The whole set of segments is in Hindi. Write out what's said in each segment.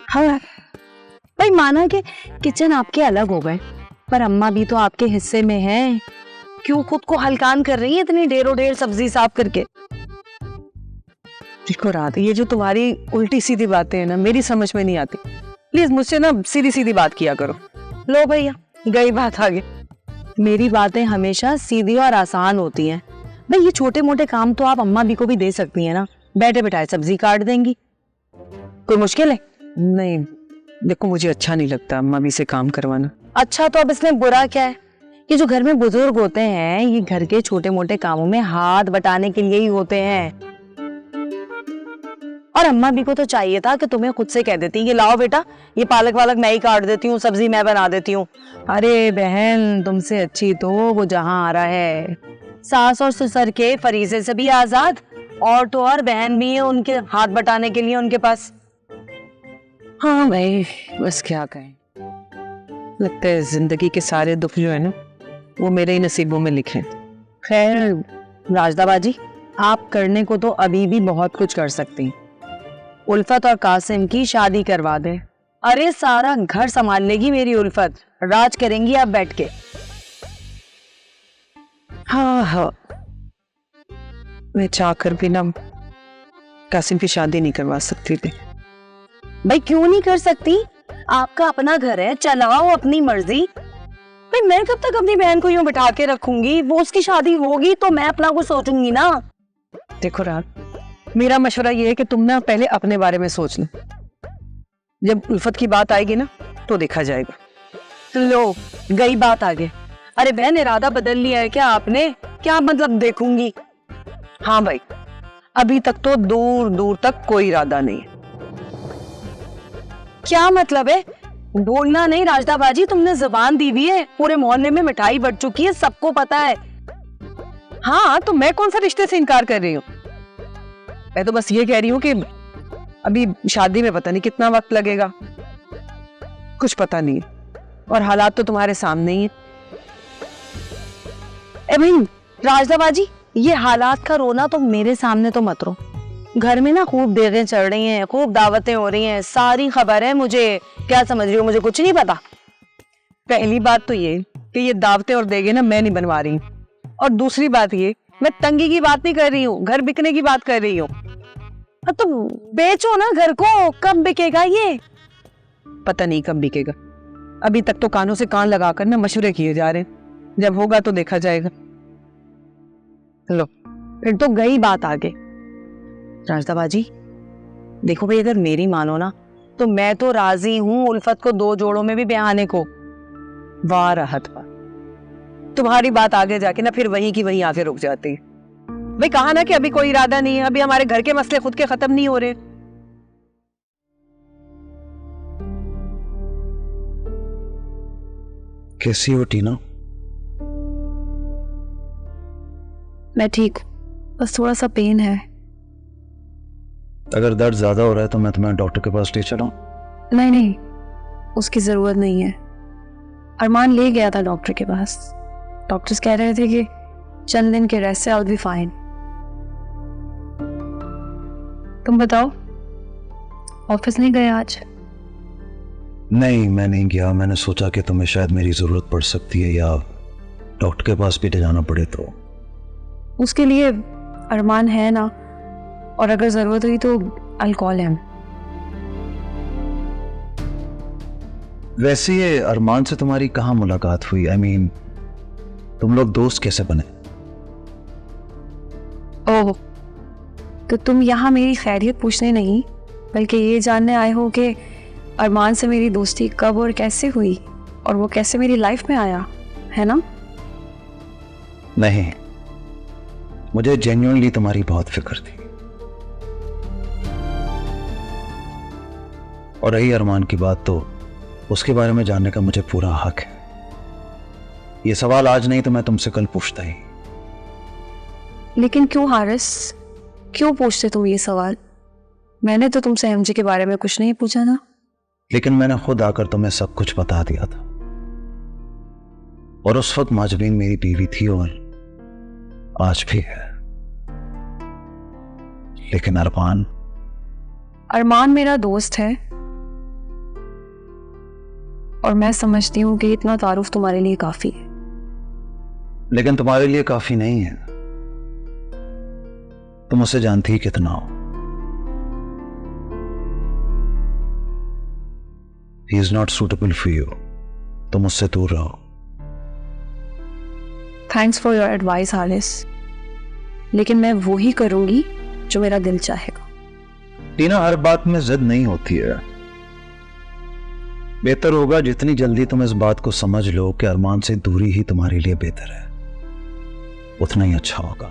हाँ भाई, माना कि किचन आपके अलग हो गए, पर अम्मा भी तो आपके हिस्से में है। क्यों खुद को हलकान कर रही है इतनी ढेरों ढेर सब्जी साफ करके? देखो रात, ये जो तुम्हारी उल्टी सीधी बातें हैं ना, मेरी समझ में नहीं आती। प्लीज मुझसे ना सीधी सीधी बात किया करो। लो भैया, गई बात आगे। मेरी बातें हमेशा सीधी और आसान होती हैं। भाई ये छोटे मोटे काम तो आप अम्मा भी को भी दे सकती हैं ना, बैठे बैठाए सब्जी काट देंगी, कोई मुश्किल है? नहीं देखो, मुझे अच्छा नहीं लगता अम्मा भी से काम करवाना। अच्छा तो अब इसमें बुरा क्या है? ये जो घर में बुजुर्ग होते हैं, ये घर के छोटे मोटे कामों में हाथ बटाने के लिए ही होते हैं। और अम्मा भी को तो चाहिए था कि तुम्हें खुद से कह देती कि लाओ बेटा, ये पालक वालक मैं ही काट देती हूँ, सब्जी मैं बना देती हूँ। अरे बहन, तुमसे अच्छी तो वो जहाँ आ रहा है। सास और ससुर के फरीजे से भी आजाद, और तो और बहन भी है उनके हाथ बटाने के लिए उनके पास। हाँ भाई, बस क्या कहें। लगता है जिंदगी के सारे दुख जो है ना, वो मेरे ही नसीबों में लिखे हैं। खैर राजदा बाजी, आप करने को तो अभी भी बहुत कुछ कर सकती हैं। उल्फत और कासिम की शादी करवा दें। अरे सारा घर संभाल लेगी मेरी उल्फत, राज करेंगी आप बैठ के। हाँ हाँ, मैं चाहकर भी ना कासिम की शादी नहीं करवा सकती थी। भाई क्यों नहीं कर सकती? आपका अपना घर है, चलाओ अपनी मर्जी। भाई मैं कब तक अपनी बहन को यूं बिठा के रखूंगी? वो उसकी शादी होगी तो मैं अपना कुछ सोचूंगी ना। देखो रात, मेरा मशवरा ये है कि तुम ना पहले अपने बारे में सोच लो। जब उल्फत की बात आएगी ना तो देखा जाएगा। लो गई बात आगे। अरे बहन, इरादा बदल लिया है क्या आपने? क्या मतलब देखूंगी? हाँ भाई, अभी तक तो दूर दूर तक कोई इरादा नहीं है। क्या मतलब है? बोलना नहीं राजदा बाजी, तुमने जुबान दी हुई है। पूरे मोहल्ले में मिठाई बढ़ चुकी है, सबको पता है। हाँ तो मैं कौन सा रिश्ते से इनकार कर रही हूँ? मैं तो बस ये कह रही हूँ कि अभी शादी में पता नहीं कितना वक्त लगेगा, कुछ पता नहीं है, और हालात तो तुम्हारे सामने ही है। ए भाई राजदा बाजी, ये हालात का रोना तो मेरे सामने तो मत रो। घर में ना खूब देरें चढ़ रही हैं, खूब दावतें हो रही हैं, सारी खबर है मुझे। क्या समझ रही हो, मुझे कुछ नहीं पता? पहली बात तो ये कि ये दावतें और देगे ना मैं नहीं बनवा रही, और दूसरी बात ये, मैं तंगी की बात नहीं कर रही हूँ, घर बिकने की बात कर रही हूँ। तो बेचो ना घर को, कब बिकेगा ये? पता नहीं कब बिकेगा, अभी तक तो कानों से कान लगाकर ना मशवरे किए जा रहे हैं, जब होगा तो देखा जाएगा। लो फिर तो गई बात आगे। राजदा बाजी देखो भाई, अगर मेरी मानो ना तो मैं तो राजी हूँ उल्फत को 2 जोड़ों में भी ब्याहने को। वाह राहत वाह, तुम्हारी बात आगे जाके ना फिर वहीं की वहीं आके रुक जाती है। भाई कहा ना कि अभी कोई इरादा नहीं है, अभी हमारे घर के मसले खुद के खत्म नहीं हो रहे। कैसी हो टीना? मैं ठीक, बस थोड़ा सा पेन है। अगर दर्द ज्यादा हो रहा है तो मैं तुम्हें डॉक्टर के पास ले चलूं? नहीं नहीं, उसकी जरूरत नहीं है। अरमान ले गया था डॉक्टर के पास। डॉक्टर्स कह रहे थे कि चंद दिन के रेस्ट से आई विल बी फाइन। तुम बताओ, ऑफिस नहीं गए आज? नहीं, मैं नहीं गया। मैंने सोचा कि तुम्हें शायद मेरी जरूरत पड़ सकती है या डॉक्टर के पास भी ले जाना पड़े तो। उसके लिए अरमान है ना, और अगर जरूरत हुई तो आई विल कॉल हिम। वैसे ये अरमान से तुम्हारी कहाँ मुलाकात हुई? आई मीन, तुम लोग दोस्त कैसे बने? ओह, तो तुम यहाँ मेरी खैरियत पूछने नहीं बल्कि ये जानने आए हो कि अरमान से मेरी दोस्ती कब और कैसे हुई और वो कैसे मेरी लाइफ में आया, है ना? नहीं, मुझे जेन्युइनली तुम्हारी बहुत फिक्र थी। और रही अरमान की बात, तो उसके बारे में जानने का मुझे पूरा हक है। ये सवाल आज नहीं तो मैं तुमसे कल पूछता ही। लेकिन क्यों हारिस, क्यों पूछते तुम ये सवाल? मैंने तो तुमसे एमजे के बारे में कुछ नहीं पूछा ना। लेकिन मैंने खुद आकर तुम्हें सब कुछ बता दिया था, और उस वक्त माजबीन मेरी बीवी थी और आज भी है। लेकिन अरमान, अरमान मेरा दोस्त है और मैं समझती हूँ कि इतना तारुफ तुम्हारे लिए काफी है। लेकिन तुम्हारे लिए काफी नहीं है। तुम उसे जानती ही कितना हो। He is not suitable for you. तुम उससे दूर रहो। Thanks for your advice Haris, लेकिन मैं वो ही करूंगी जो मेरा दिल चाहेगा। टीना, हर बात में जिद नहीं होती है। बेहतर होगा जितनी जल्दी तुम इस बात को समझ लो कि अरमान से दूरी ही तुम्हारे लिए बेहतर है, उतना ही अच्छा होगा।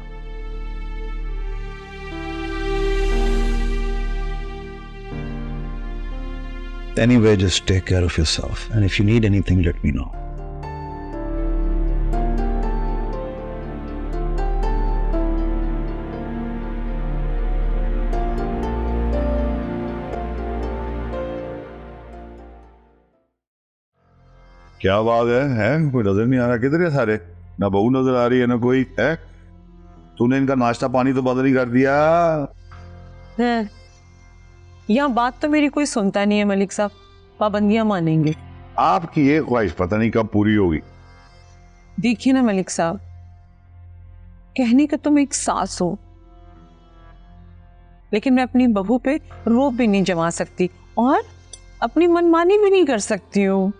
Anyway, just take care of yourself, and if you need anything, let me know. क्या बात है? कोई नजर नहीं आ रहा, किधर है सारे? ना बहू नजर आ रही है ना कोई है। तूने इनका नाश्ता पानी तो बदल ही कर दिया। यहाँ बात तो मेरी कोई सुनता नहीं है मलिक साहब, पाबंदियां मानेंगे। आपकी ये ख्वाहिश पता नहीं कब पूरी होगी। देखिए ना मलिक साहब, कहने का तुम एक सास हो, लेकिन मैं अपनी बहू पे रोब भी नहीं जमा सकती और अपनी मनमानी भी नहीं कर सकती हूँ।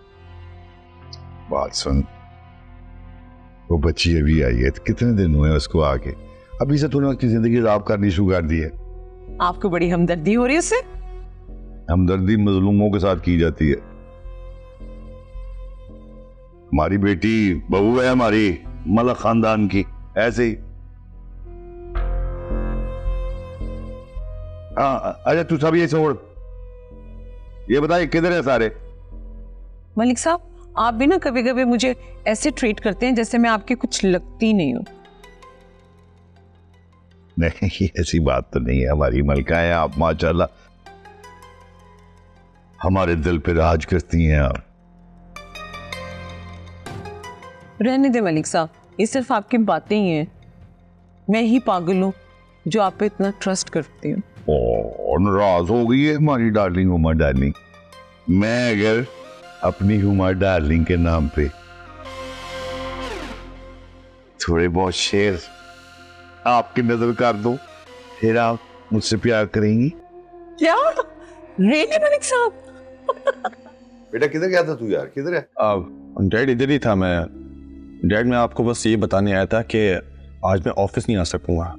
बात सुन, वो बच्ची अभी आई है, तो कितने दिन हुए उसको आके, अभी से तूने उसकी जिंदगी खराब करनी शुरू कर दी है। आपको बड़ी हमदर्दी हो रही है उससे? हमदर्दी मजलूमों के साथ की जाती है। हमारी बेटी बहू है, हमारी मलक खानदान की, ऐसे ही। अच्छा तू सब ये छोड़, ये बताइए किधर है सारे? मलिक साहब, आप भी ना कभी कभी मुझे ऐसे ट्रीट करते हैं जैसे मैं आपकी कुछ लगती नहीं हूँ। नहीं, ऐसी बात तो नहीं है, हमारी मलका है आप, माशाल्लाह हमारे दिल पे राज करती हैं आप। रहने दे मलिक साहब, ये सिर्फ आपकी बातें ही हैं। मैं ही पागल हूँ जो आप पे इतना ट्रस्ट करती हूँ। और नाराज हो गई है हमारी डार्लिंग उमा डार्लिंग। मैं अगर अपनी उमा डार्लिंग के नाम पे थोड़े बहुत शेयर आपकी नजर कर दो, फिर आप मुझसे प्यार करेंगी क्या? रेडी मलिक साहब? बेटा किधर गया था तू यार, किधर है? डैड इधर ही था मैं। डैड मैं आपको बस ये बताने आया था कि आज मैं ऑफिस नहीं आ सकूंगा।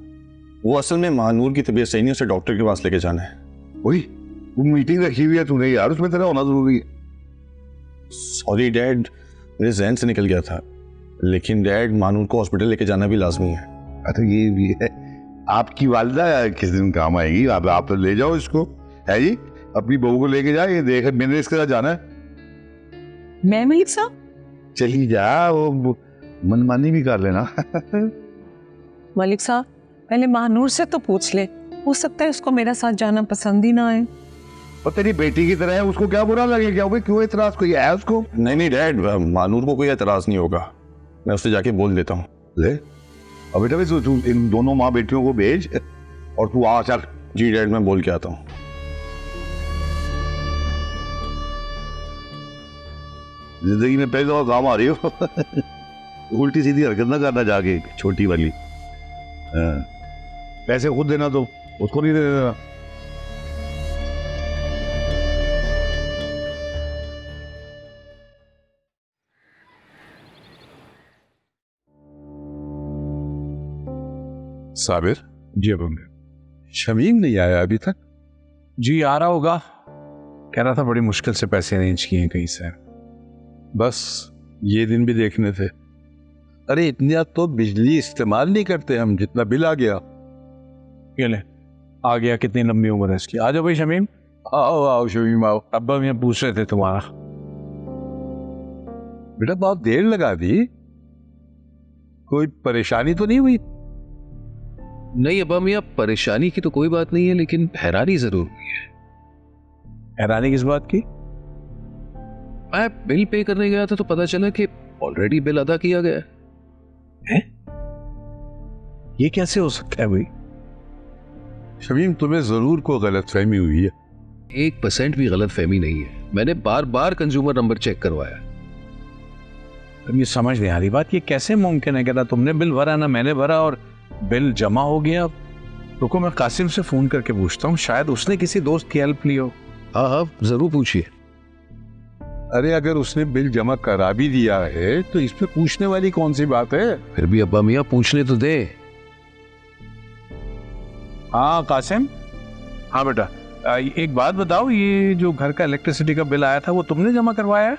वो असल में महानूर की तबीयत सही नहीं, उसे डॉक्टर के पास लेके जाना है। वही वो मीटिंग रखी हुई है तूने यार, उसमें तेरा होना जरूरी है। सॉरी डैड, मेरे जहन से निकल गया था, लेकिन डैड महानूर को हॉस्पिटल लेके जाना भी लाजमी है। अच्छा ये भी है, आपकी वालिदा किस दिन काम आएगी, आप तो ले जाओ इसको, है जी, अपनी बहू को लेके जा, ये देख मैंने इसके साथ जाना है। मैं मलिक साहब? चली जा, वो मनमानी भी कर लेना। मलिक साहब पहले महानूर से तो पूछ ले, हो सकता है उसको मेरा साथ जाना पसंद ही ना आए। और तेरी बेटी की तरह है, उसको क्या बुरा लगे, क्या भाई क्यों इतराज कोई है उसको? नहीं डैड, महानूर को कोई एतराज नहीं होगा, मैं उससे जाके बोल देता हूँ। ले अब बेटा भी तू इन दोनों माँ बेटियों को भेज और तू आ चल। जी डैड, मैं बोल के आता हूँ। जिंदगी में पहले तो काम आ रही हो। उल्टी सीधी हरकत ना करना जाके, छोटी वाली। पैसे खुद देना, तो उसको नहीं देना। साबिर जी, अब शमीम नहीं आया अभी तक? जी आ रहा होगा, कह रहा था बड़ी मुश्किल से पैसे अरेंज किए हैं कहीं से। बस ये दिन भी देखने थे। अरे इतना तो बिजली इस्तेमाल नहीं करते हम, जितना बिल आ गया। ये ले आ गया, कितनी लंबी उम्र है इसकी। आ जाओ भाई शमीम। आओ आओ शमीम आओ। अब्बा मैं पूछ रहे थे तुम्हारा। बेटा बहुत देर लगा दी, कोई परेशानी तो नहीं हुई? नहीं अब्बा मियाँ, परेशानी की तो कोई बात नहीं है, लेकिन हैरानी जरूर हुई है। हैरानी किस बात की? मैं बिल पे करने गया था तो पता चला कि ऑलरेडी बिल अदा किया गया है। ये कैसे हो सकता है भाई? शमीम, तुम्हें जरूर कोई गलतफहमी हुई है। 1% भी गलत फहमी नहीं है। मैंने बार बार कंज्यूमर नंबर चेक करवाया। अब ये समझ नहीं आ रही बात, ये कैसे मुमकिन है? कहता तुमने बिल भरा ना मैंने भरा और बिल जमा हो गया। रुको मैं कासिम से फोन करके पूछता हूँ, शायद उसने किसी दोस्त की हेल्प ली हो। हाँ हाँ जरूर पूछिए। अरे अगर उसने बिल जमा करा भी दिया है तो इसमें पूछने वाली कौन सी बात है? फिर भी अब्बा मियाँ पूछने तो दे। हाँ कासिम। हाँ बेटा, एक बात बताओ, ये जो घर का इलेक्ट्रिसिटी का बिल आया था वो तुमने जमा करवाया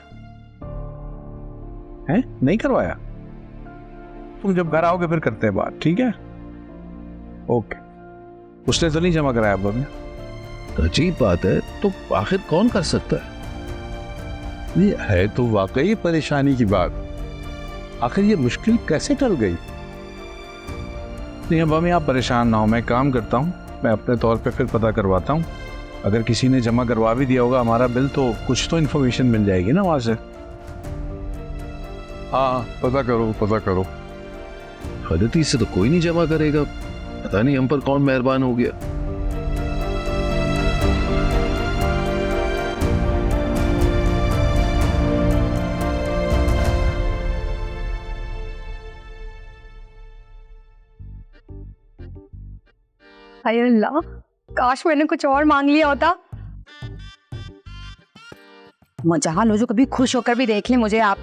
है? नहीं करवाया? तुम जब घर आओगे फिर करते हैं बात, ठीक है? ओके। उसने तो नहीं जमा कराया अब्बा मियां? अजीब बात है, तो आखिर कौन कर सकता है? ये है तो वाकई परेशानी की बात। आखिर ये मुश्किल कैसे टल गई? नहीं अब्बा मियां आप परेशान ना हो, मैं काम करता हूँ, मैं अपने तौर पे फिर पता करवाता हूँ। अगर किसी ने जमा करवा भी दिया होगा हमारा बिल तो कुछ तो इन्फॉर्मेशन मिल जाएगी ना वहां से। हाँ पता करो पता करो। गलती से तो कोई नहीं जमा करेगा, पता नहीं हम पर कौन मेहरबान हो गया। हाय अल्लाह, काश मैंने कुछ और मांग लिया होता। मजाल हो जो कभी खुश होकर भी देख ले मुझे आप।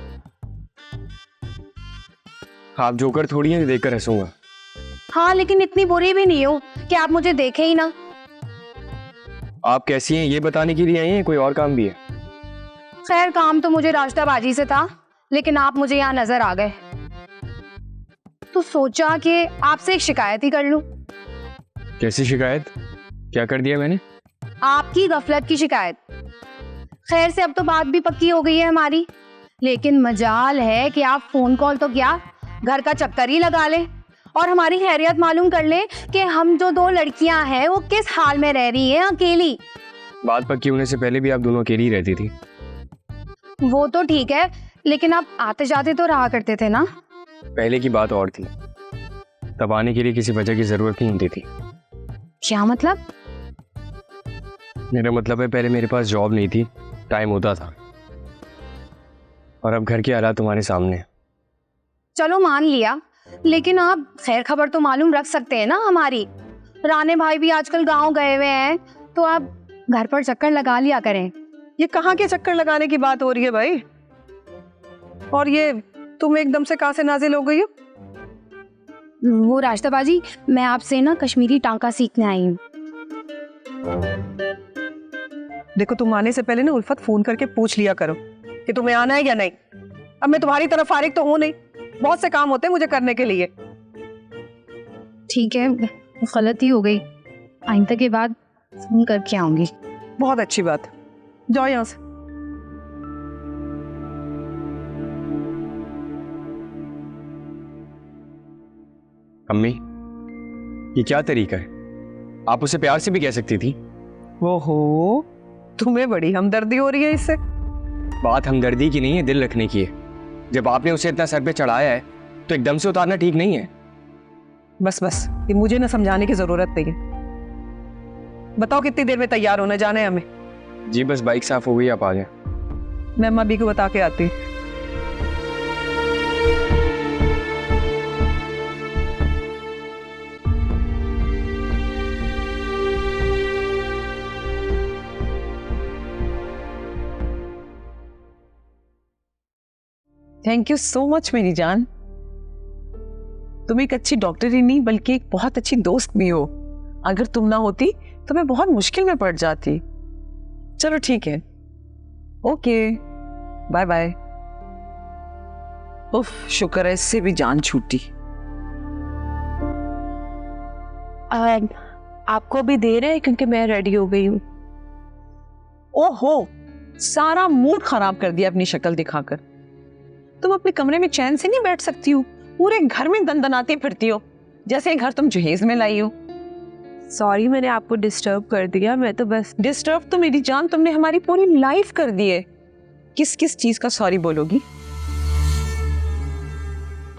आप जोकर थोड़ी है देखकर हंसूंगा। हाँ लेकिन इतनी बुरी भी नहीं हो कि आप मुझे देखें ही ना। आप कैसी हैं ये बताने के लिए आई हैं, कोई और काम भी है? खैर काम तो मुझे रास्ताबाजी से था, लेकिन आप मुझे यहाँ नजर आ गए तो सोचा कि आपसे एक शिकायत ही कर लूं। कैसी शिकायत? क्या कर दिया मैंने? आपकी गफलत की शिकायत। खैर से अब तो बात भी पक्की हो गई है हमारी, लेकिन मजाल है कि आप फोन कॉल तो क्या घर का चक्कर ही लगा लें और हमारी खैरियत मालूम कर ले कि हम जो दो लड़कियां हैं वो किस हाल में रह रही हैं अकेली। बात पक्की होने से पहले भी आप दोनों अकेली ही रहती थी। वो तो ठीक है, लेकिन आप आते जाते तो रहा करते थे ना। पहले की बात और थी, तब आने के लिए किसी वजह की जरूरत नहीं होती थी। क्या मतलब? मेरा मतलब है पहले मेरे पास जॉब नहीं थी, टाइम होता था, और अब घर के हालात तुम्हारे सामने हैं। चलो मान लिया, लेकिन आप खैर खबर तो मालूम रख सकते हैं ना हमारी। राने भाई भी आजकल गांव गए हुए हैं, तो आप घर पर चक्कर लगा लिया करें। ये कहाँ के चक्कर लगाने की बात हो रही है भाई? और ये तुम एकदम से कहाँ से नाजिल हो गई हो? वो रास्ताबाजी, मैं आपसे ना कश्मीरी टांका सीखने आई हूँ। देखो तुम आने से पहले ना उल्फत फोन करके पूछ लिया करो कि तुम्हें आना है या नहीं। अब मैं तुम्हारी तरफ फारिग तो हूँ नहीं, बहुत से काम होते हैं मुझे करने के लिए। ठीक है, गलती हो गई, आइंदा के बाद फोन करके आऊंगी। बहुत अच्छी बात, जाओ यहाँ से। अम्मी ये क्या तरीका है? आप उसे प्यार से भी कह सकती थी। ओहो, तुम्हें बड़ी हमदर्दी हो रही है इससे। बात हमदर्दी की नहीं है, दिल रखने की है। जब आपने उसे इतना सर पे चढ़ाया है तो एकदम से उतारना ठीक नहीं है। बस बस, ये मुझे ना समझाने की जरूरत नहीं है। बताओ कितनी देर में तैयार होने जाना है हमें? जी बस बाइक साफ हो गई, आप आ जाए। मैं अम्मा भी को बता के आती हूँ। थैंक यू सो मच मेरी जान। तुम एक अच्छी डॉक्टर ही नहीं बल्कि एक बहुत अच्छी दोस्त भी हो। अगर तुम ना होती तो मैं बहुत मुश्किल में पड़ जाती। चलो ठीक है, ओके बाय बाय। उफ, शुक्र है इससे भी जान छूटी। आपको भी दे रहे हैं क्योंकि मैं रेडी हो गई हूँ। ओहो, सारा मूड खराब कर दिया अपनी शक्ल दिखाकर। तुम अपने कमरे में चैन से नहीं बैठ सकती हो, पूरे घर में दनदनाती फिरती हो जैसे घर तुम जहेज में लाई हो। सॉरी मैंने आपको डिस्टर्ब कर दिया, मैं तो बस। डिस्टर्ब तो मेरी जान तुमने हमारी पूरी लाइफ कर दी है। किस किस चीज का सॉरी बोलोगी?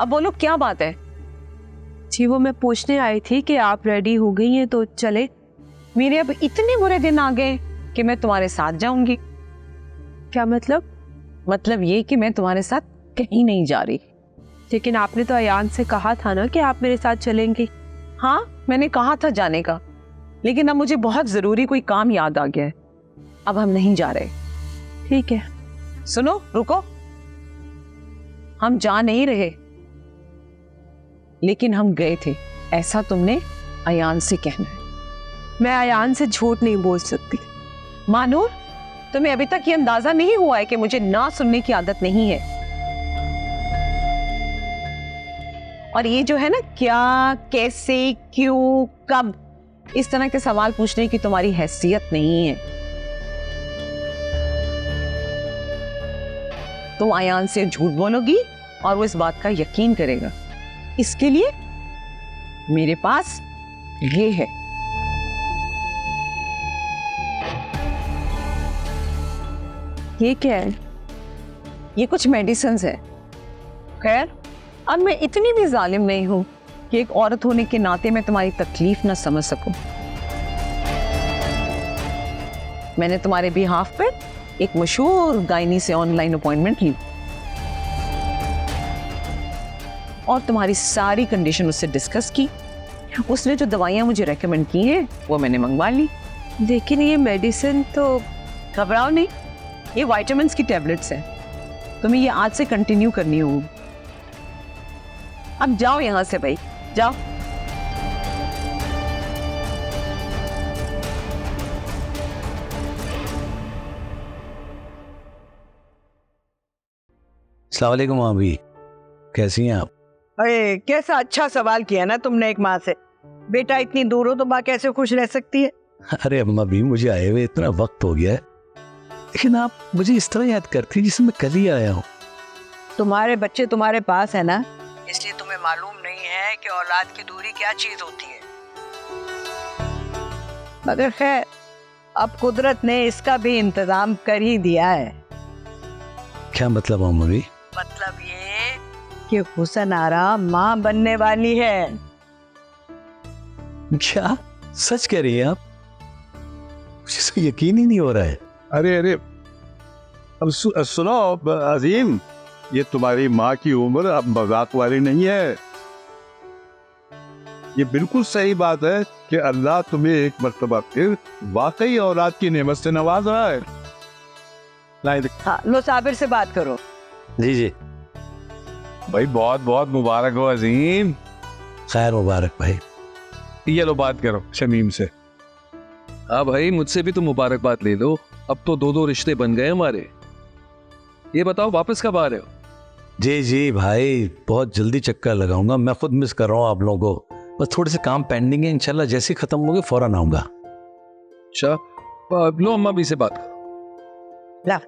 अब बोलो क्या बात है? जी वो मैं पूछने आई थी कि आप रेडी हो गई हैं तो चले मेरे अब इतने बुरे दिन आ गए कि मैं तुम्हारे साथ जाऊंगी। क्या मतलब? मतलब ये कि मैं तुम्हारे साथ कहीं नहीं जा रही। लेकिन आपने तो अयान से कहा था ना कि आप मेरे साथ चलेंगी। हाँ, मैंने कहा था जाने का, लेकिन अब मुझे बहुत जरूरी कोई काम याद आ गया है। अब हम नहीं जा रहे। ठीक है। सुनो, रुको, हम जा नहीं रहे, लेकिन हम गए थे, ऐसा तुमने अयान से कहना है। मैं अयान से झूठ नहीं बोल सकती। मानूर, तुम्हें अभी तक ये अंदाजा नहीं हुआ है कि मुझे ना सुनने की आदत नहीं है। और ये जो है ना क्या, कैसे, क्यों, कब, इस तरह के सवाल पूछने की तुम्हारी हैसियत नहीं है। तुम अयान से झूठ बोलोगी और वो इस बात का यकीन करेगा। इसके लिए मेरे पास ये है। ये क्या है? ये कुछ मेडिसिन है। खैर, अब मैं इतनी भी जालिम नहीं हूं कि एक औरत होने के नाते मैं तुम्हारी तकलीफ ना समझ सकूं। मैंने तुम्हारे बिहाफ पर एक मशहूर गायनी से ऑनलाइन अपॉइंटमेंट ली और तुम्हारी सारी कंडीशन उससे डिस्कस की। उसने जो दवाइयां मुझे रेकमेंड की हैं वो मैंने मंगवा ली। लेकिन ये मेडिसिन तो... घबराओ नहीं, ये विटामिन्स की टैबलेट्स हैं। तुम्हें ये आज से कंटिन्यू करनी होगी। अब जाओ यहां से भाई, जाओ। अस्सलाम वालेकुम भाभी, कैसी हैं आप? अरे कैसा अच्छा सवाल किया ना तुमने एक माँ से। बेटा इतनी दूर हो तो माँ कैसे खुश रह सकती है? अरे अम्मा भी, मुझे आए हुए इतना वक्त हो गया है, लेकिन आप मुझे इस तरह याद करती हैं जैसे मैं कल ही आया हूँ। तुम्हारे बच्चे तुम्हारे पास है ना, इसलिए तुम्हें मालूम नहीं है कि औलाद की दूरी क्या चीज होती है। मगर खैर, अब कुदरत ने इसका भी इंतजाम कर ही दिया है। क्या मतलब अम्मा भी? मतलब ये कि हुसन आरा माँ बनने वाली है। क्या सच कह रही हैं आप? मुझे तो यकीन ही नहीं हो रहा है। अरे अरे, अब सुनो अजीम, ये तुम्हारी माँ की उम्र अब मजाक वाली नहीं है। ये बिल्कुल सही बात है कि अल्लाह तुम्हें एक मर्तबा फिर वाकई औलाद की नेमत से नवाज रहा है। हाँ, लो साबिर से बात करो। जी जी भाई, बहुत बहुत मुबारक हो अजीम। खैर मुबारक भाई। ये लो बात करो शमीम से। हाँ भाई, मुझसे भी तो मुबारकबाद ले लो। अब तो दो दो रिश्ते बन गए हमारे। ये बताओ वापस कब आ रहे हो? जी जी भाई, बहुत जल्दी चक्कर लगाऊंगा। मैं खुद मिस कर रहा हूँ आप लोगों को। बस थोड़े से काम पेंडिंग है, इंशाल्लाह जैसे ही खत्म होंगे फौरन आऊंगा। अच्छा, लो अम्मा भी से बात करो। ला।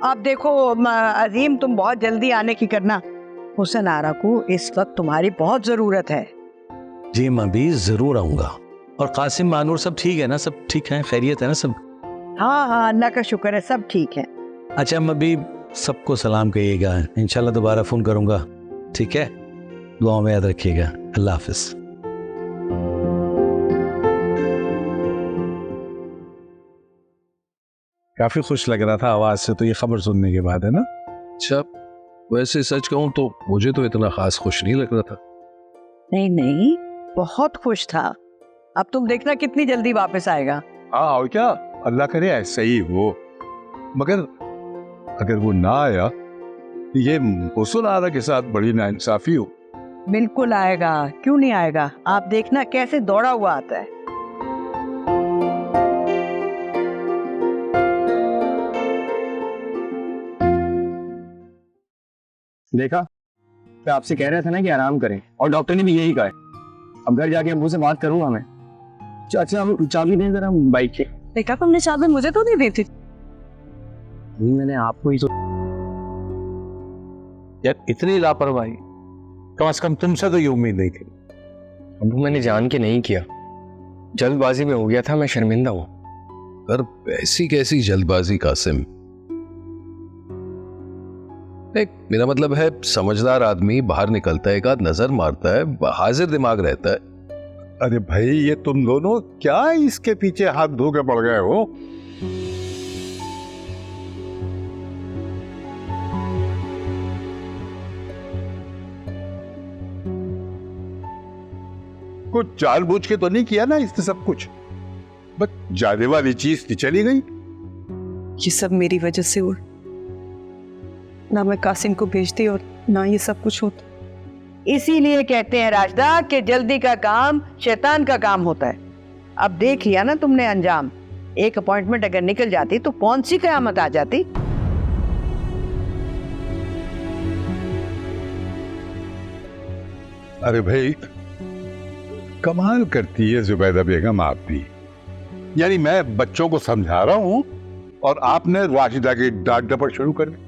अब देखो अजीम, तुम बहुत जल्दी आने की करना। हुसन आरा को इस वक्त तुम्हारी बहुत जरूरत है। जी मैं भी जरूर आऊंगा। और कासिम, मानूर सब ठीक है ना? सब ठीक है, खैरियत है ना सब? हाँ हाँ, अल्लाह का शुक्र है, सब ठीक है। अच्छा, मैं भी सबको सलाम कहिएगा। इंशाल्लाह दोबारा फोन करूंगा, ठीक है? दुआ में याद रखिएगा। अल्लाह हाफिज। काफी खुश लग रहा था आवाज से तो ये खबर सुनने के बाद, है ना? अच्छा, वैसे सच कहूं तो मुझे तो इतना खास खुश नहीं लग रहा था। नहीं नहीं, बहुत खुश था। अब तुम देखना कितनी जल्दी वापस आएगा। हाँ, और क्या, अल्लाह करे ऐसा ही हो। मगर अगर वो ना आया तो ये हुसन आरा के साथ बड़ी नाइंसाफी हो। बिल्कुल आएगा, क्यों नहीं आएगा? आप देखना कैसे दौड़ा हुआ आता है। देखा, मैं आपसे कह रहा था ना कि आराम करें, और डॉक्टर ने भी यही कहा है। अब घर जाके अब्बू से बात करूंगा मैं। चाचा, हम चाबी दें जरा बाइक के। बेटा, तुमने चाबी मुझे तो नहीं दी थी। नहीं, मैंने आपको ही तो। यार इतनी लापरवाही कम से कम तुमसे तो ये उम्मीद नहीं थी। अब्बू, मैंने जान के नहीं किया, जल्दबाजी में हो गया था, मैं शर्मिंदा हूँ। पर ऐसी कैसी जल्दबाजी कासिम? एक मेरा मतलब है, समझदार आदमी बाहर निकलता है, एक आध नजर मारता है, हाजिर दिमाग रहता है। अरे भाई, ये तुम दोनों क्या इसके पीछे हाथ धो के पड़ गए हो? कुछ जानबूझ के तो नहीं किया ना इसने सब कुछ? बस जाने वाली चीज थी, चली गई। ये सब मेरी वजह से हुआ। ना मैं कासिम को भेजती और ना ये सब कुछ होता। इसीलिए कहते हैं राजदा कि जल्दी का काम शैतान का काम होता है। अब देख लिया ना तुमने अंजाम। एक अपॉइंटमेंट अगर निकल जाती तो कौन सी कयामत आ जाती। अरे भाई, कमाल करती है जुबैदा बेगम आप भी। यानी मैं बच्चों को समझा रहा हूं और आपने राशिदा की डांट डपट शुरू कर दी।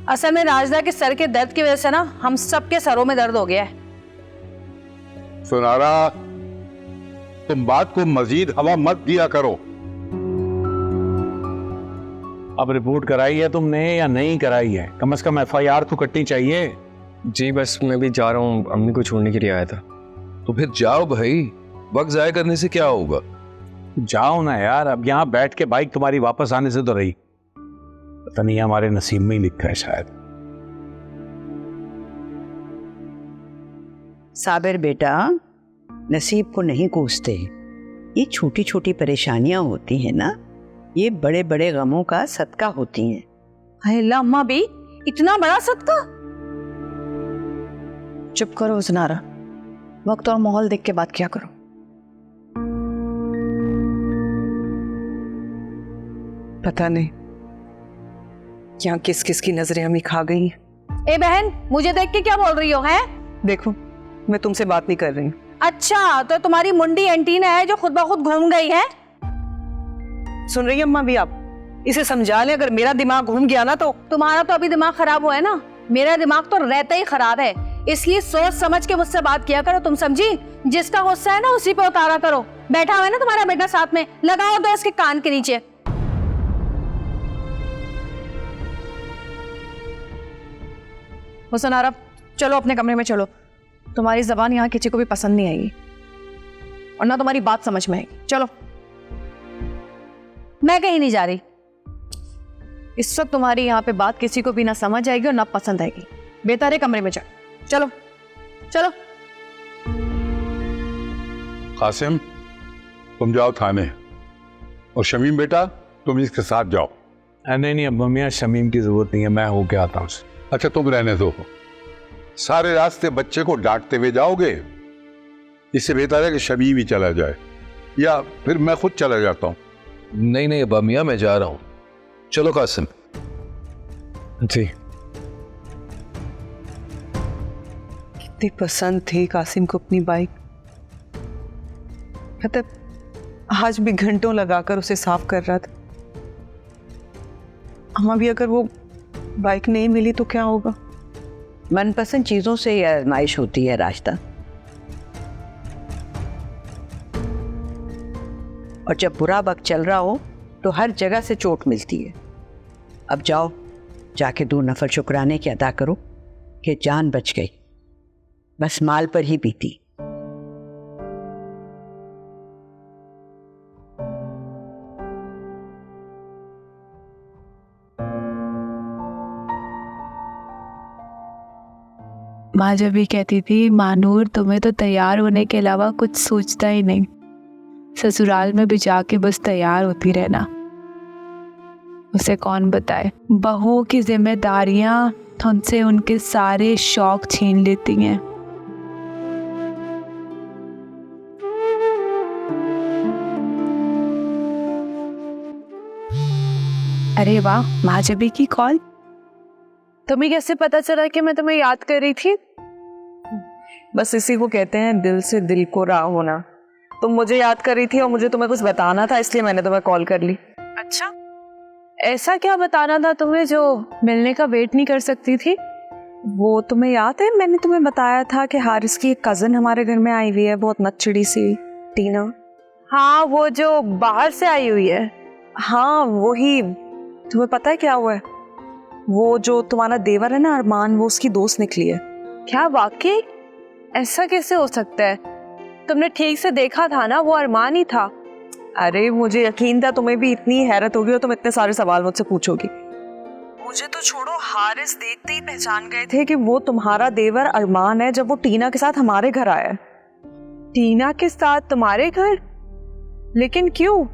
असल में राजदा के सर के दर्द की वजह से ना हम सबके सरों में दर्द हो गया है। सुनारा, तुम बात को मजीद हवा मत दिया करो। अब रिपोर्ट कराई है तुमने या नहीं कराई है? कम से कम FIR तो कटनी चाहिए। जी बस मैं भी जा रहा हूँ, अम्मी को छोड़ने के लिए आया था। तो फिर जाओ भाई, वक्त जाया करने से क्या होगा? जाओ ना यार, अब यहाँ बैठ के बाइक तुम्हारी वापस आने से तो रही। पता नहीं हमारे नसीब में ही लिखा है शायद। साबिर बेटा, नसीब को नहीं कोसते। ये छोटी छोटी परेशानियां होती हैं ना, ये बड़े बड़े गमों का सदका होती हैं। हाय अल्लाह, अम्मा भी इतना बड़ा सदका। चुप करो ज़नारा, वक्त और माहौल देख के बात किया करो। पता नहीं यहाँ किस किस की नजरें हमें खा गई हैं। ए बहन, मुझे देख के क्या बोल रही हो? हैं देखो, मैं तुमसे बात नहीं कर रही हूँ। अच्छा, तो तुम्हारी मुंडी एंटीना है जो खुद ब खुद घूम गई है। सुन रही है अम्मा भी आप? इसे समझा ले, अगर मेरा दिमाग घूम गया ना तो। तुम्हारा तो अभी दिमाग खराब हुआ है ना, मेरा दिमाग तो रहता ही खराब है। इसलिए सोच समझ के मुझसे बात किया करो, तुम समझी? जिसका गुस्सा है ना उसी पे उतारा करो। बैठा हुआ है ना तुम्हारा बेटा साथ में, लगाओ दो इसके कान के नीचे। हुसन आरब, चलो अपने कमरे में चलो। तुम्हारी जबान यहाँ किसी को भी पसंद नहीं आएगी और ना तुम्हारी बात समझ में आएगी। चलो। मैं कहीं नहीं जा रही। इस वक्त तुम्हारी यहाँ पे बात किसी को भी ना समझ आएगी और ना पसंद आएगी। बेतारे कमरे में चलो चलो। कासिम, तुम जाओ थाने, और शमीम बेटा तुम इसके साथ जाओ। नहीं अब मियाँ, शमीम की जरूरत नहीं है, मैं होके आता हूँ। अच्छा तुम रहने दो, सारे रास्ते बच्चे को डांटते हुए जाओगे। इससे बेहतर है कि शमीम ही चला जाए, या फिर मैं खुद चला जाता हूँ। नहीं अब्बा मियाँ, मैं जा रहा हूँ। चलो कासिम। जी। कितनी पसंद थी कासिम को अपनी बाइक। मतलब आज भी घंटों लगाकर उसे साफ कर रहा था। अम्मा भी अगर वो बाइक नहीं मिली तो क्या होगा? मनपसंद चीजों से यह आजमाइश होती है रास्ता। और जब बुरा वक्त चल रहा हो तो हर जगह से चोट मिलती है। अब जाओ, जाके 2 नफर शुक्राने की अदा करो कि जान बच गई। बस माल पर ही बीती। माँ जब भी कहती थी, मानूर तुम्हें तो तैयार होने के अलावा कुछ सोचता ही नहीं, ससुराल में भी जाके बस तैयार होती रहना। उसे कौन बताए, बहुओं की जिम्मेदारियां उनसे उनके सारे शौक छीन लेती हैं। अरे वाह, महाजबी की कॉल। तुम्हें कैसे पता चला कि मैं तुम्हें याद कर रही थी? बस इसी को कहते हैं दिल से दिल को राह होना। तुम मुझे याद कर रही थी और मुझे तुम्हें कुछ बताना था, इसलिए मैंने तुम्हें कॉल कर ली। अच्छा, ऐसा क्या बताना था तुम्हें जो मिलने का वेट नहीं कर सकती थी? वो तुम्हें याद है, मैंने तुम्हें बताया था कि हारिस की एक कजन हमारे घर में आई हुई है, बहुत नच्चड़ी सी, टीना। हाँ, वो जो बाहर से आई हुई है। हाँ वही। तुम्हें पता है क्या हुआ है? वो जो तुम्हारा देवर है ना अरमान, वो उसकी दोस्त निकली है। क्या वाकई? ऐसा कैसे हो सकता है? तुमने ठीक से देखा था ना, वो अरमान ही था। अरे मुझे यकीन था तुम्हें भी इतनी हैरत होगी और तुम इतने सारे सवाल मुझसे पूछोगी। मुझे तो छोड़ो, हारिस देखते ही पहचान गए थे कि वो तुम्हारा देवर अरमान है, जब वो टीना के साथ हमारे घर आया है। टीना के साथ तुम्हारे घर? लेकिन क्यों?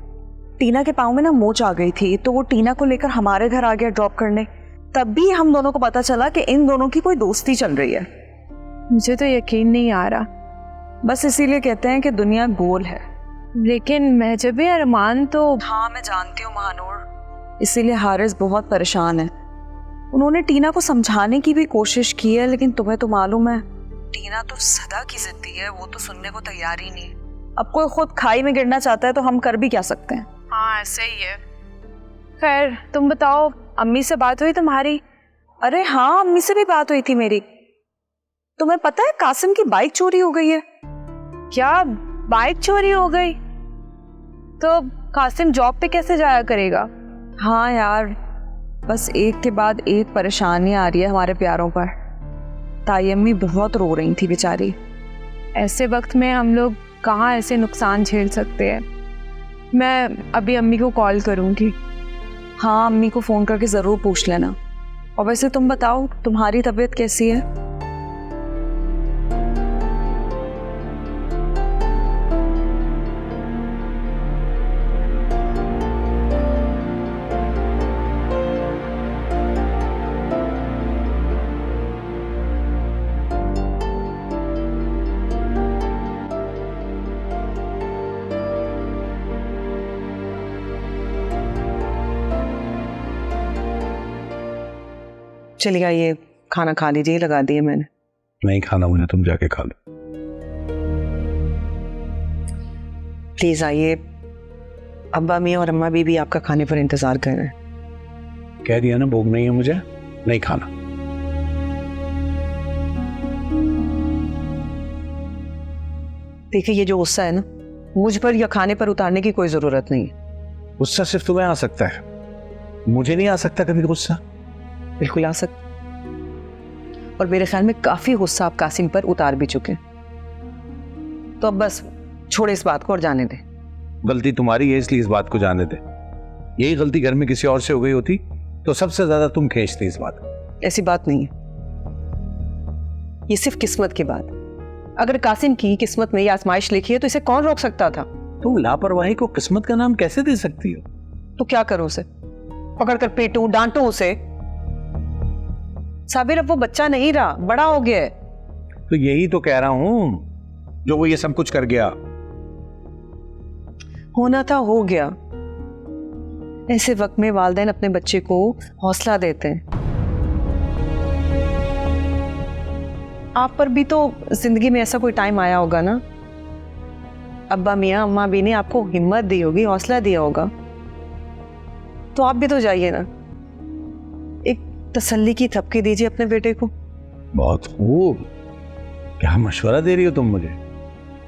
टीना के पाँव में ना मोच आ गई थी, तो वो टीना को लेकर हमारे घर आ गया ड्रॉप करने। तब भी हम दोनों को पता चला कि इन दोनों की कोई दोस्ती चल रही है। मुझे तो यकीन नहीं आ रहा। बस इसीलिए कहते हैं कि दुनिया गोल है। लेकिन महजबी अरमान तो... हाँ मैं जानती हूँ महानूर, इसीलिए हारिस बहुत परेशान है। उन्होंने टीना को समझाने की भी कोशिश की है, लेकिन तुम्हें तो मालूम है टीना तो सदा की जिद्दी है, वो तो सुनने को तैयार ही नहीं। अब कोई खुद खाई में गिरना चाहता है तो हम कर भी क्या सकते हैं। हाँ ऐसे ही है। खैर तुम बताओ, अम्मी से बात हुई तुम्हारी? अरे हाँ, अम्मी से भी बात हुई थी मेरी। तुम्हें पता है कासिम की बाइक चोरी हो गई है। क्या बाइक चोरी हो गई? तो कासिम जॉब पे कैसे जाया करेगा? हाँ यार, बस एक के बाद एक परेशानी आ रही है हमारे प्यारों पर। ताई अम्मी बहुत रो रही थी बेचारी। ऐसे वक्त में हम लोग कहाँ ऐसे नुकसान झेल सकते हैं। मैं अभी अम्मी को कॉल करूँगी। हाँ अम्मी को फ़ोन करके ज़रूर पूछ लेना। और वैसे तुम बताओ, तुम्हारी तबीयत कैसी है? चलिए ये खाना खा लीजिए, लगा दिए मैंने। नहीं खाना मुझे, तुम जाके खा लो। प्लीज आइए, अब्बा मियाँ और अम्मा बीबी आपका खाने पर इंतजार कर रहे हैं। कह दिया ना भूख नहीं है मुझे, नहीं खाना। देखिए ये जो गुस्सा है ना, मुझ पर या खाने पर उतारने की कोई जरूरत नहीं है। गुस्सा सिर्फ तुम्हें आ सकता है, मुझे नहीं आ सकता कभी गुस्सा। बिल्कुल आ सकता, और मेरे ख्याल में काफी गुस्सा आप कासिम पर उतार भी चुके। तो अब बस छोड़े इस बात को और जाने दे। गलती तुम्हारी है इसलिए इस बात को जाने दे। यही गलती घर में किसी और से हो गई होती तो सबसे ज्यादा तुम खींचती इस बात को। ऐसी बात नहीं है, ये सिर्फ किस्मत की बात। अगर कासिम की किस्मत में ये आजमाइश लिखी है तो इसे कौन रोक सकता था? तुम लापरवाही को किस्मत का नाम कैसे दे सकती हो? तो क्या करो उसे? पकड़ कर पीटूं, डांटूं उसे? साबिर अब वो बच्चा नहीं रहा, बड़ा हो गया है। तो यही तो कह रहा हूं, जो वो ये सब कुछ कर गया। होना था हो गया। ऐसे वक्त में वालिदैन अपने बच्चे को हौसला देते हैं। आप पर भी तो जिंदगी में ऐसा कोई टाइम आया होगा ना, अब्बा मियाँ अम्मा भी ने आपको हिम्मत दी होगी, हौसला दिया होगा। तो आप भी तो जाइए ना, एक तसल्ली की थपकी दीजिए अपने बेटे को। बहुत खूब, क्या मशवरा दे रही हो तुम मुझे?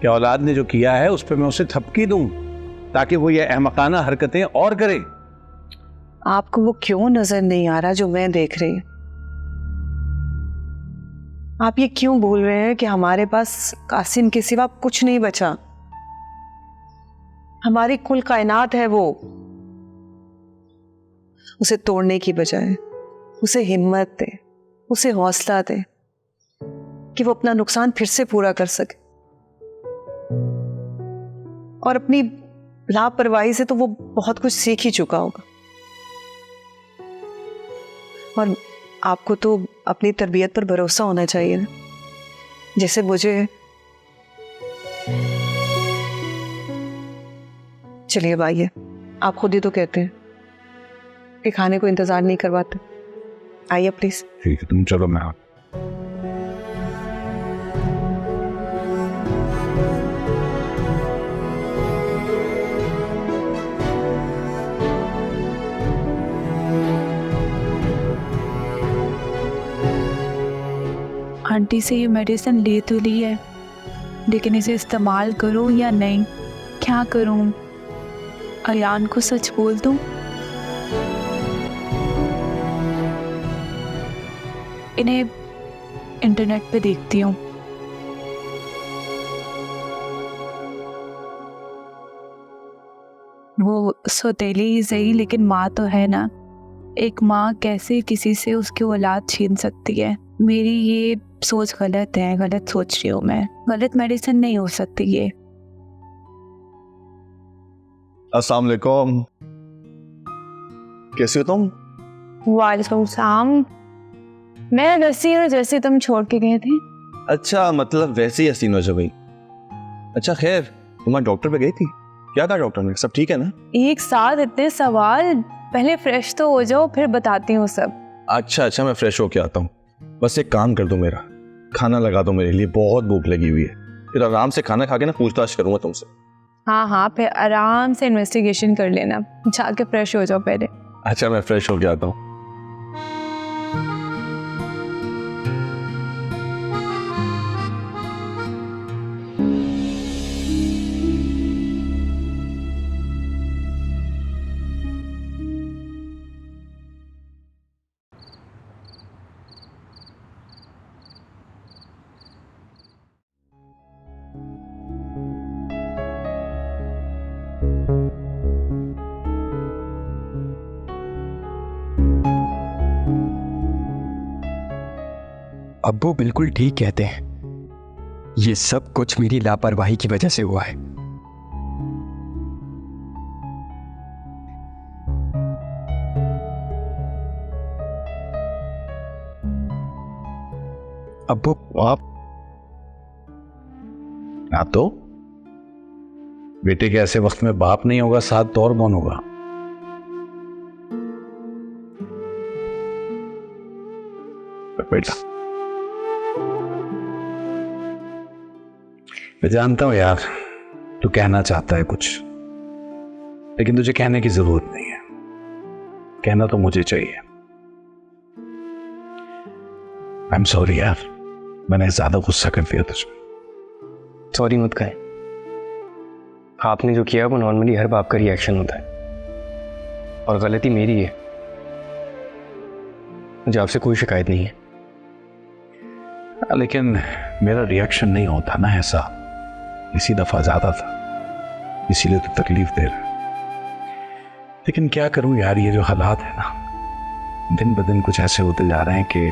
क्या औलाद ने जो किया है उस पर मैं उसे थपकी दूं ताकि वो ये अहमकाना हरकतें और करे? आपको वो क्यों नजर नहीं आ रहा जो मैं देख रही हूं? आप ये क्यों भूल रहे हैं कि हमारे पास कासिम के सिवा कुछ नहीं बचा? हमारी कुल कायनात है वो। उसे तोड़ने की बजाय उसे हिम्मत दे, उसे हौसला दे कि वो अपना नुकसान फिर से पूरा कर सके। और अपनी लापरवाही से तो वो बहुत कुछ सीख ही चुका होगा। और आपको तो अपनी तरबियत पर भरोसा होना चाहिए ना, जैसे मुझे। चलिए भाई, आप खुद ही तो कहते हैं कि खाने को इंतजार नहीं करवाते। आइए प्लीज। ठीक है, तुम चलो, मैं आ। आंटी से ये मेडिसिन ले तो ली है, लेकिन इसे इस्तेमाल करूं या नहीं, क्या करूं? अयान को सच बोल दूं? इन्हें इंटरनेट पे देखती हूँ। वो सौतेली ही सही, लेकिन माँ तो है ना। एक माँ कैसे किसी से उसकी औलाद छीन सकती है। मेरी ये सोच गलत है, गलत सोच रही हूँ मैं। गलत मेडिसिन नहीं हो सकती ये। अस्सलाम वालेकुम, कैसे हो तुम? वालेकुम सलाम। मैं वैसी हूँ जैसे तुम छोड़ के गए थे। अच्छा, मतलब वैसे ही हसीन हो जो भाई। अच्छा खैर, तुम्हारे डॉक्टर पे गई थी, क्या कहा डॉक्टर ने? सब ठीक है ना? एक साथ इतने सवाल, पहले फ्रेश तो हो जाओ फिर बताती हूँ सब। अच्छा, मैं फ्रेश होके आता हूँ। बस एक काम कर दो, मेरा खाना लगा दो, मेरे लिए बहुत भूख लगी हुई है। फिर आराम से खाना खा के ना पूछताछ करूँगा तुमसे। हाँ, फिर आराम से इन्वेस्टिगेशन कर लेना, जाके फ्रेश हो जाओ पहले। अच्छा, मैं फ्रेश होके आता हूँ। अब्बू बिल्कुल ठीक कहते हैं, ये सब कुछ मेरी लापरवाही की वजह से हुआ है। अब्बू आप ना तो बेटे के ऐसे वक्त में बाप नहीं होगा साथ तो और कौन होगा? बेटा, मैं जानता हूं यार तू कहना चाहता है कुछ, लेकिन तुझे कहने की जरूरत नहीं है। कहना तो मुझे चाहिए। आई एम सॉरी यार, मैंने ज्यादा गुस्सा कर दिया तुझे। सॉरी मत कहें, आपने जो किया वो नॉर्मली हर बाप का रिएक्शन होता है, और गलती मेरी है। मुझे आपसे कोई शिकायत नहीं है। लेकिन मेरा रिएक्शन नहीं होता ना ऐसा, इसी दफा ज्यादा था, इसीलिए तो तकलीफ दे रहा है। लेकिन क्या करूं यार, ये जो हालात है ना, दिन ब दिन कुछ ऐसे होते जा रहे हैं कि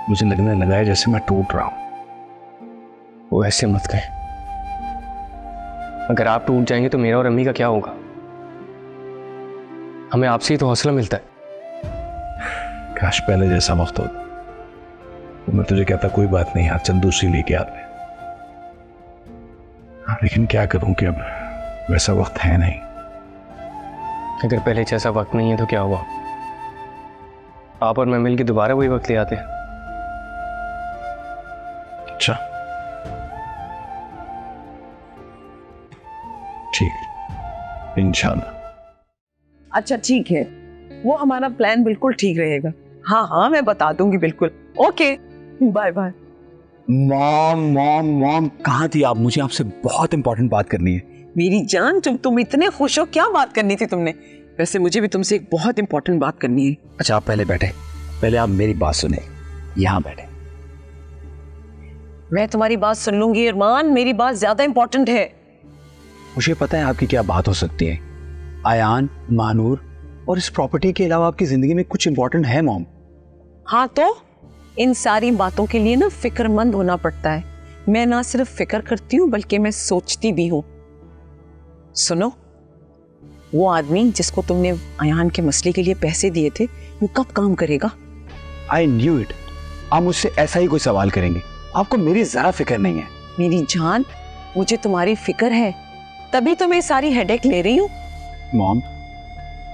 मुझे लगने लगा है जैसे मैं टूट रहा हूं। वो ऐसे मत कहें, अगर आप टूट जाएंगे तो मेरा और अम्मी का क्या होगा? हमें आपसे ही तो हौसला मिलता है। काश पहले जैसा वक्त होता, तो मैं तुझे कहता कोई बात नहीं यार, चल दूसरी लेके आते। लेकिन क्या करूं कि अब वैसा वक्त है नहीं। अगर पहले जैसा वक्त नहीं है तो क्या हुआ? आप और मैं मिलकर दोबारा वही वक्त ले आते हैं। अच्छा ठीक, इंशाल्लाह। अच्छा ठीक है, वो हमारा प्लान बिल्कुल ठीक रहेगा। हाँ, मैं बता दूंगी बिल्कुल। Okay, bye bye. मॉम कहाँ थी आप? मुझे आपसे बहुत इंपॉर्टेंट बात करनी है। मेरी जान, तुम इतने खुश हो, क्या बात करनी थी तुमने? वैसे मुझे भी तुमसे एक बहुत इंपॉर्टेंट बात करनी है। अच्छा, आप पहले बैठे, पहले आप मेरी बात सुने, यहाँ बैठे। मैं तुम्हारी बात सुन लूंगी अरमान, मेरी बात ज्यादा इंपॉर्टेंट है। मुझे पता है आपकी क्या बात हो सकती है। आयान, मानूर और इस प्रॉपर्टी के अलावा आपकी जिंदगी में कुछ इंपॉर्टेंट है मॉम। हाँ, तो इन सारी बातों के लिए ना फिक्रमंद होना पड़ता है। मैं ना सिर्फ फिक्र करती हूँ बल्कि मैं सोचती भी हूँ। सुनो, वो आदमी जिसको तुमने आयान के मसले के लिए पैसे दिए थे, वो कब काम करेगा? I knew it. आप मुझसे ऐसा ही कोई सवाल करेंगे। आपको मेरी जरा फिक्र नहीं है। मेरी जान, मुझे तुम्हारी फिक्र है, तभी तो मैं सारी हेडेक ले रही हूँ। मॉम,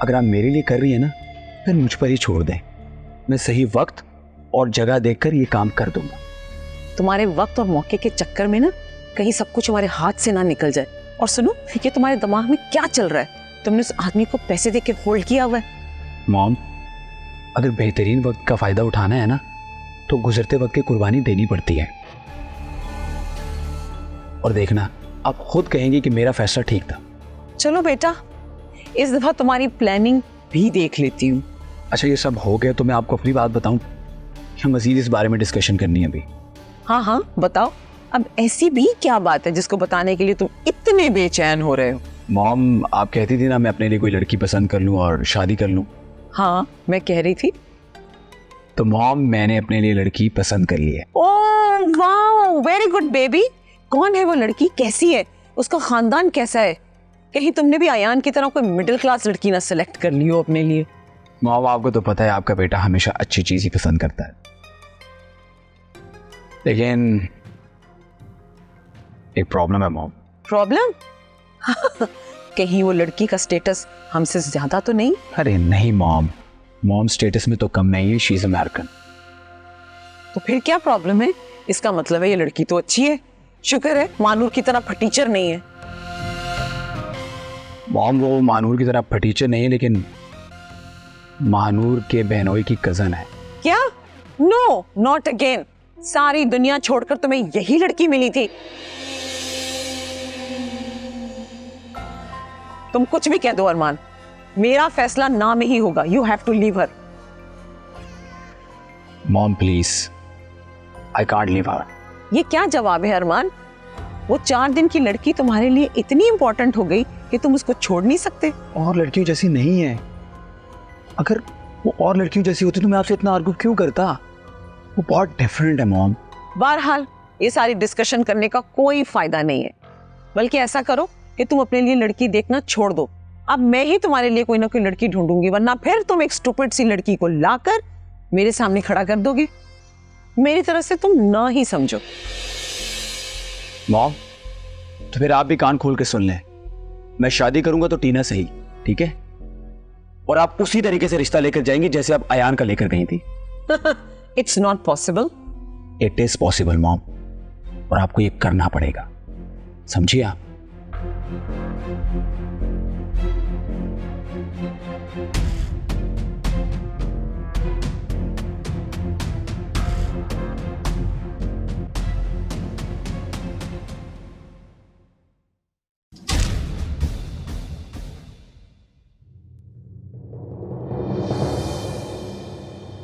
अगर आप मेरे लिए कर रही है ना, फिर मुझ पर ही छोड़ दें। मैं सही वक्त और जगह देखकर ये काम कर दूंगा। तुम्हारे वक्त और मौके के चक्कर में ना कहीं सब कुछ हमारे हाथ से ना निकल जाए। और सुनो, ये तुम्हारे दिमाग में क्या चल रहा है? तुमने उस आदमी को पैसे दे के होल्ड किया हुआ है। मॉम, अगर बेहतरीन वक्त का फायदा उठाना है ना, तो गुजरते वक्त की कुर्बानी देनी पड़ती है। और देखना, आप खुद कहेंगे कि मेरा फैसला ठीक था। चलो बेटा, इस दफा तुम्हारी प्लानिंग भी देख लेती हूँ। अच्छा, ये सब हो गया तो मैं आपको अपनी बात बताऊं। हम मजीद इस बारे में डिस्कशन करनी है अभी। हाँ हाँ बताओ, अब ऐसी भी क्या बात है जिसको बताने के लिए तुम इतने बेचैन हो रहे हो? मॉम, आप कहती थी ना मैं अपने लिए कोई लड़की पसंद कर लूं और शादी कर लूं। हाँ मैं कह रही थी। तो मॉम, मैंने अपने लिए लड़की पसंद कर ली है। Oh wow, very good baby. कौन है वो लड़की, कैसी है, उसका खानदान कैसा है? कहीं तुमने भी अयान की तरह कोई मिडिल क्लास लड़की ना सिलेक्ट कर ली हो अपने लिए? मॉम, आपको तो पता है आपका बेटा हमेशा अच्छी चीज ही पसंद करता है, लेकिन एक प्रॉब्लम है मॉम। प्रॉब्लम? कहीं वो लड़की का स्टेटस हमसे ज्यादा तो नहीं? अरे नहीं मॉम, मॉम स्टेटस में तो कम नहीं है, शी इज अमेरिकन। तो फिर क्या प्रॉब्लम है? इसका मतलब है ये लड़की तो अच्छी है। शुक्र है मानूर की तरह फटीचर नहीं है। मॉम, वो मानूर की तरह फटीचर नहीं है, लेकिन मानूर के बहनोई की कजन है। क्या? No, not again. सारी दुनिया छोड़कर तुम्हें यही लड़की मिली थी। तुम कुछ भी कह दो अरमान, मेरा फैसला ना में ही होगा। You have to leave her. Mom please, I can't leave her. ये क्या जवाब है अरमान? वो 4 दिन की लड़की तुम्हारे लिए इतनी इंपॉर्टेंट हो गई कि तुम उसको छोड़ नहीं सकते? और लड़कियों जैसी नहीं है। अगर वो और लड़कियों जैसी होती तो मैं आपसे इतना आर्ग्यू क्यों करता? वो बहुत डिफरेंट है मॉम। बहरहाल ये सारी डिस्कशन करने का कोई फायदा नहीं है, बल्कि ऐसा करो कि तुम अपने लिए लड़की देखना छोड़ दो। अब मैं ही तुम्हारे लिए कोई ना कोई लड़की ढूंढूंगी, वरना फिर तुम एक स्टूपिड सी लड़की को लाकर मेरे सामने खड़ा कर दोगे। मेरी तरफ से तुम ना ही समझो। मॉम, तो फिर आप भी कान खोल के सुन लें, मैं शादी करूंगा तो टीना सही, ठीक है? और आप उसी तरीके से रिश्ता लेकर जाएंगी जैसे आप अयान का लेकर गई थी। It's not possible. It is possible mom, और आपको ये करना पड़ेगा, समझिए आप?